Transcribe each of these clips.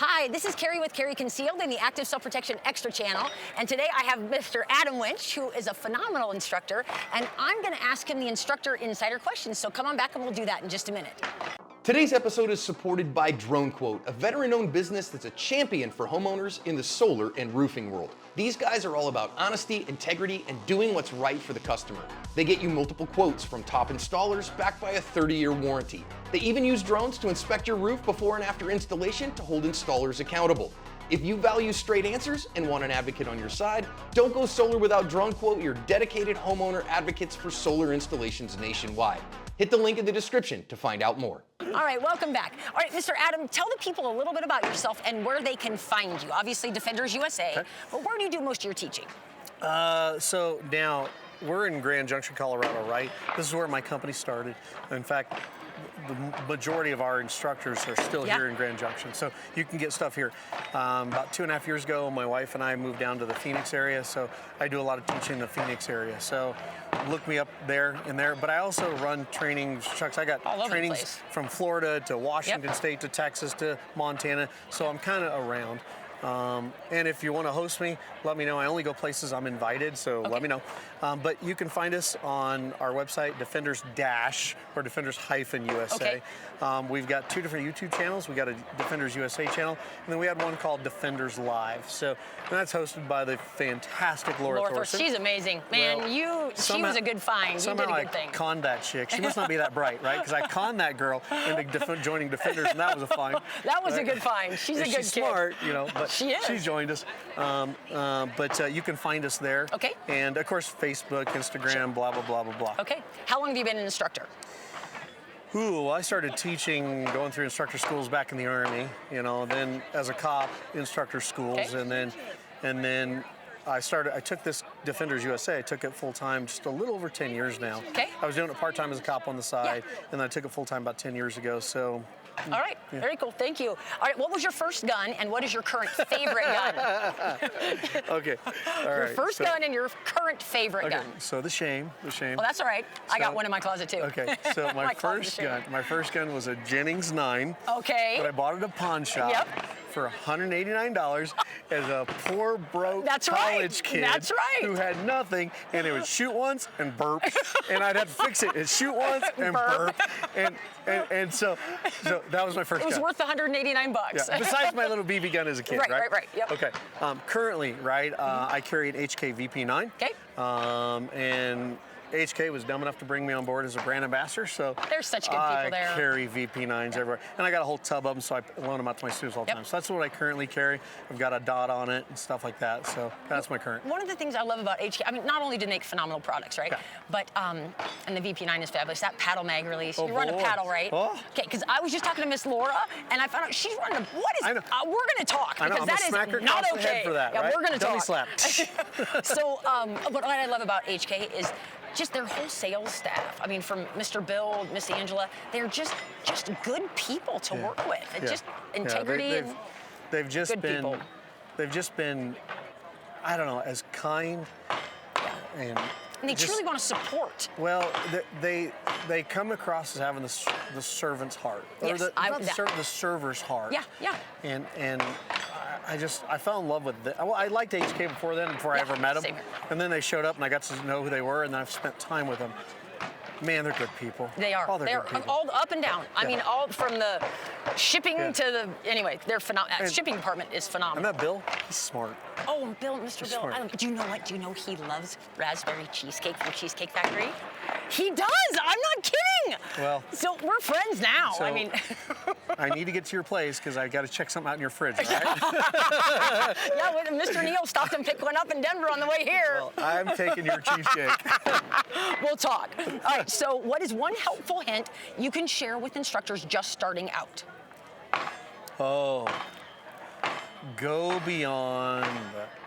Hi, this is Kaery with Kaery Concealed in the Active Self-Protection Extra channel. And today I have Mr. Adam Winch, who is a phenomenal instructor. And I'm going to ask him the instructor insider questions. So come on back and we'll do that in just a minute. Today's episode is supported by DroneQuote, a veteran-owned business that's a champion for homeowners in the solar and roofing world. These guys are all about honesty, integrity, and doing what's right for the customer. They get you multiple quotes from top installers backed by a 30-year warranty. They even use drones to inspect your roof before and after installation to hold installers accountable. If you value straight answers and want an advocate on your side, don't go solar without DroneQuote, your dedicated homeowner advocates for solar installations nationwide. Hit the link in the description to find out more. All right, welcome back. All right, Mr. Adam, tell the people a little bit about yourself and where they can find you. Obviously, Defenders USA, Okay. but where do you do most of your teaching? So now we're in Grand Junction, Colorado, right? This is where my company started. In fact, the majority of our instructors are still here in Grand Junction, so you can get stuff here. About 2.5 years ago, my wife and I moved down to the Phoenix area, so I do a lot of teaching in the Phoenix area. So look me up there. But I also run trainings. Chucks, I got trainings from Florida to Washington State to Texas to Montana, so I'm kind of around. And if you want to host me, let me know. I only go places I'm invited, so let me know. But you can find us on our website, Defenders Dash or Defenders-USA. We've got 2 different YouTube channels. We got a Defenders USA channel, and then we had one called Defenders Live. So that's hosted by the fantastic Laura Thorson. She's amazing, man. Well, she was a good find. You did a good thing. I conned that chick. She must not be that bright, right? Because I conned that girl into joining Defenders, and that was a find. That was a good find. She's a good kid. She's smart, you know. But she is. She's joined us. But you can find us there. Okay. And of course, Facebook, Instagram, blah, blah, blah, blah, blah. Okay. How long have you been an instructor? Well, I started teaching, going through instructor schools back in the Army, you know, then as a cop, instructor schools, and then I took this Defenders USA, I took it full-time just a little over 10 years now. Okay. I was doing it part-time as a cop on the side, and then I took it full-time about 10 years ago, so. All right, very cool, thank you. All right, what was your first gun and what is your current favorite gun? Okay, all right. Your first gun and your current favorite gun. So the shame. Well, that's all right. I got one in my closet too. Okay, so my first gun was a Jennings 9. Okay. But I bought it at a pawn shop for $189 as a poor, broke college kid who had nothing, and it would shoot once and burp, and I'd have to fix it and shoot once and burp, and so that was my first gun. It was worth $189. Yeah. Besides my little BB gun as a kid, right? Right. Yep. Okay. Currently, I carry an HK VP9. Okay. And HK was dumb enough to bring me on board as a brand ambassador, so there's such good people there. I carry VP9s everywhere, and I got a whole tub of them, so I loan them out to my students all the time. So that's what I currently carry. I've got a dot on it and stuff like that, so that's my current. One of the things I love about HK, I mean, not only do they make phenomenal products, right? Yeah. But, and the VP9 is fabulous. That paddle mag release, you run a paddle, right? Oh. Okay, because I was just talking to Miss Laura, and I found out she's running we're going to talk, because that is not okay. For that, yeah, right? we're going to talk. Slap. So, but what I love about HK is just their whole sales staff. I mean, from Mr. Bill, Miss Angela, they're just good people to work with. It's just integrity. They've just good been, people. They've just been, I don't know, as kind and they truly want to support. Well, they come across as having the servant's heart, or the server's heart. Yeah. And I fell in love with it. Well, I liked HK before I ever met them. And then they showed up and I got to know who they were, and then I've spent time with them. Man, they're good people. They are. They're all up and down. I mean, all from the shipping to the, anyway, they're phenomenal. Shipping department is phenomenal. And that Bill, he's smart. Oh, Mr. Bill. Do you know what? Do you know he loves raspberry cheesecake from Cheesecake Factory? He does. I'm not kidding. Well, so we're friends now. So I mean, I need to get to your place because I got to check something out in your fridge, right? Yeah, Mr. Neal stopped and picked one up in Denver on the way here. Well, I'm taking your cheesecake. We'll talk. All right. So, what is one helpful hint you can share with instructors just starting out? Oh. Go beyond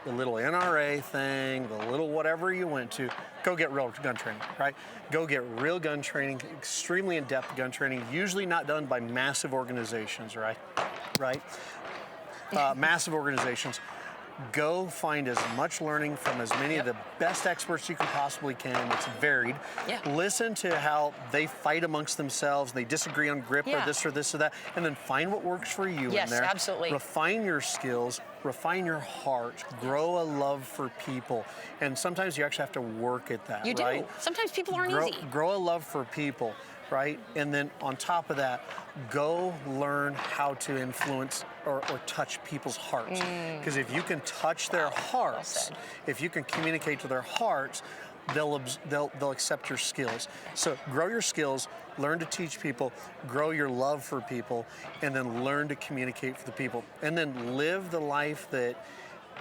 the little NRA thing, the little whatever you went to. Go get real gun training, right? Go get real gun training, extremely in-depth gun training, usually not done by massive organizations, right? Massive organizations. Go find as much learning from as many of the best experts you can possibly can. It's varied. Yeah. Listen to how they fight amongst themselves. They disagree on grip or this or this or that. And then find what works for you in there. Yes, absolutely. Refine your skills. Refine your heart. Grow a love for people. And sometimes you actually have to work at that, You right? do. Sometimes people aren't easy. Grow a love for people, right? And then on top of that, go learn how to influence or touch people's hearts. Because if you can touch their hearts, if you can communicate to their hearts, they'll accept your skills. So grow your skills, learn to teach people, grow your love for people, and then learn to communicate for the people. And then live the life that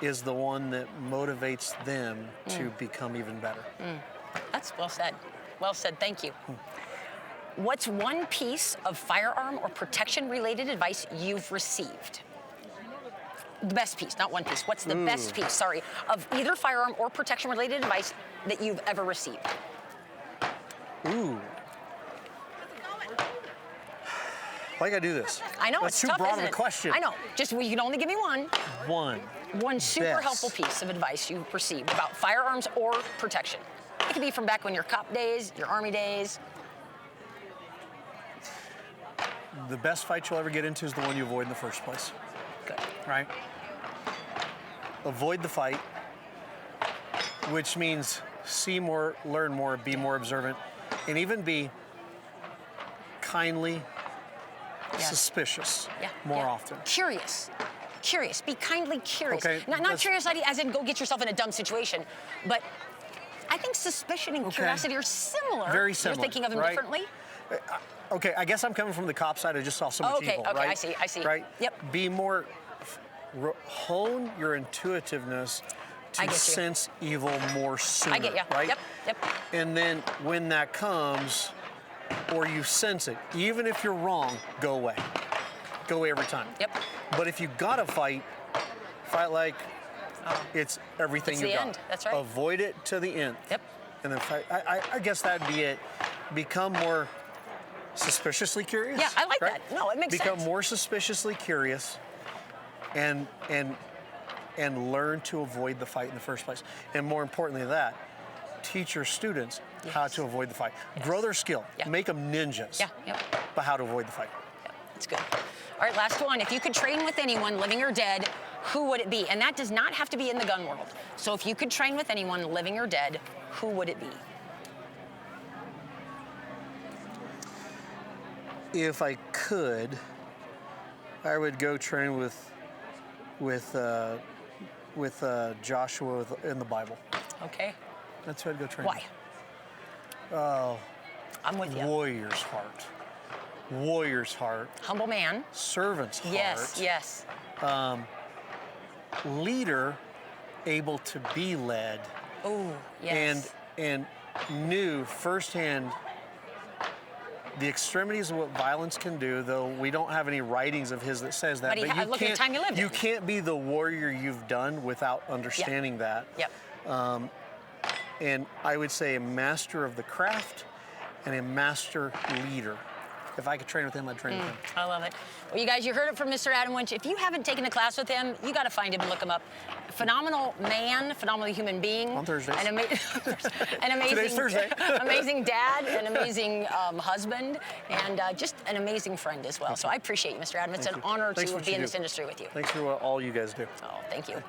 is the one that motivates them to become even better. That's well said. Well said, thank you. What's one piece of firearm or protection related advice you've received? The best piece, not one piece. What's the best piece, sorry, of either firearm or protection related advice that you've ever received? Ooh. Why you gotta do this? I know, That's it's too tough, broad isn't of a it? question. I know, just you can only give me one. One super Best. helpful piece of advice you've received about firearms or protection. It could be from back when your cop days, your Army days. The best fight you'll ever get into is the one you avoid in the first place. Good. Right? Avoid the fight, which means see more, learn more, be more observant, and even be kindly suspicious more often. Curious. Curious. Be kindly curious. Okay, Not curious as in go get yourself in a dumb situation, but I think suspicion and curiosity are similar. Very similar. You're thinking of them right? differently? Okay, I guess I'm coming from the cop side. I just saw so much evil, okay, right? I see. Right? Yep. Be more, hone your intuitiveness to sense evil more sooner, I get you. right? Yep. And then when that comes, or you sense it, even if you're wrong, go away. Go away every time. Yep. But if you gotta fight like it's everything It's you the got. end. That's right. Avoid it to the end. Yep. And then fight. I guess that'd be it. Become more suspiciously curious. Yeah, I like right? that. No, it makes sense. Become more suspiciously curious, and learn to avoid the fight in the first place. And more importantly than that, teach your students how to avoid the fight. Grow their skill. Make them ninjas. But how to avoid the fight. That's good. All right, last one. If you could train with anyone, living or dead, who would it be? And that does not have to be in the gun world. So if you could train with anyone, living or dead, who would it be? If I could, I would go train with Joshua in the Bible. Okay. That's who I'd go train. Why? Oh, I'm with you. Warrior's heart. Warrior's heart. Humble man. Servant's heart. Yes. Leader, able to be led. Oh, yes. And knew firsthand the extremities of what violence can do, though we don't have any writings of his that says that. But you look at the time you lived in. You can't be the warrior you've done without understanding that. Yep. And I would say a master of the craft and a master leader. If I could train with him, I'd train with him. I love it. Well, you guys, you heard it from Mr. Adam Winch. If you haven't taken a class with him, you got to find him and look him up. Phenomenal man, phenomenal human being. On Thursdays. An amazing, Today's Thursday. amazing dad, an amazing husband, and just an amazing friend as well. So I appreciate you, Mr. Adam. It's an honor to be in this industry with you. Thanks for what all you guys do. Oh, thank you.